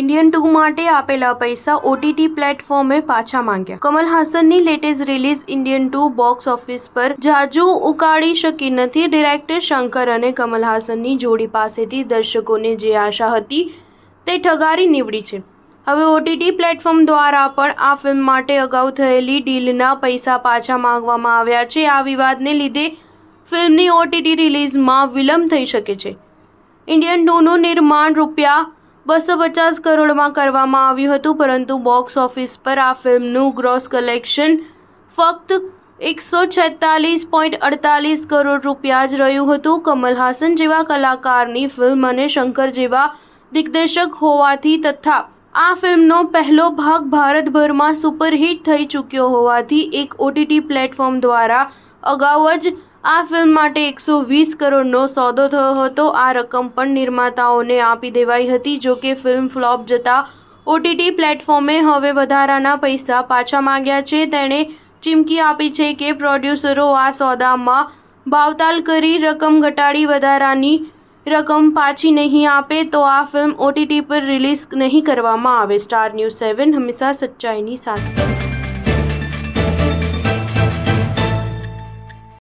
Indian 2 માટે આપેલા પૈસા OTT પ્લેટફોર્મે પાછા માંગ્યા. કમલ હાસનની latest release Indian 2 box office પર જાજુ ઉકાળી શકી નથી. ડિરેક્ટર શંકર અને કમલ હાસનની જોડી પાસેથી દર્શકોને જે આશા હતી તે ઠગારી નીવડી છે. હવે OTT પ્લેટફોર્મ દ્વારા પણ આ ફિલ્મ માટે અગાઉ થયેલી ડીલના પૈસા પાછા માંગવામાં આવ્યા છે. આ વિવાદને લીધે ફિલ્મની OTT રિલીઝમાં વિલંબ થઈ શકે છે. ઇન્ડિયન 2નું નિર્માણ ₹250 કરોડમાં કરવામાં આવ્યું હતું, પરંતુ બોક્સ ઓફિસ પર આ ફિલ્મનું ગ્રોસ કલેક્શન ફક્ત ₹146.48 કરોડ જ રહ્યું હતું. કમલ હાસન જેવા કલાકારની ફિલ્મ અને શંકર જેવા દિગ્દર્શક હોવાથી તથા આ ફિલ્મનો પહેલો ભાગ ભારતભરમાં સુપરહિટ થઈ ચૂક્યો હોવાથી એક OTT પ્લેટફોર્મ દ્વારા અગાઉ જ આ ફિલ્મ માટે 120 કરોડનો સોદો થયો હતો. આ રકમ પણ નિર્માતાઓને આપી દેવાઈ હતી. જોકે ફિલ્મ ફ્લોપ જતા OTT પ્લેટફોર્મે હવે વધારાના પૈસા પાછા માંગ્યા છે. તેણે ચીમકી આપી છે કે પ્રોડ્યુસરો આ સોદામાં ભાવતાલ કરી રકમ ઘટાડી વધારાની રકમ પાછી નહીં આપે તો આ ફિલ્મ OTT પર રિલીઝ નહીં કરવામાં આવે. સ્ટાર ન્યૂઝ 7 હંમેશા સચ્ચાઈની સાથે.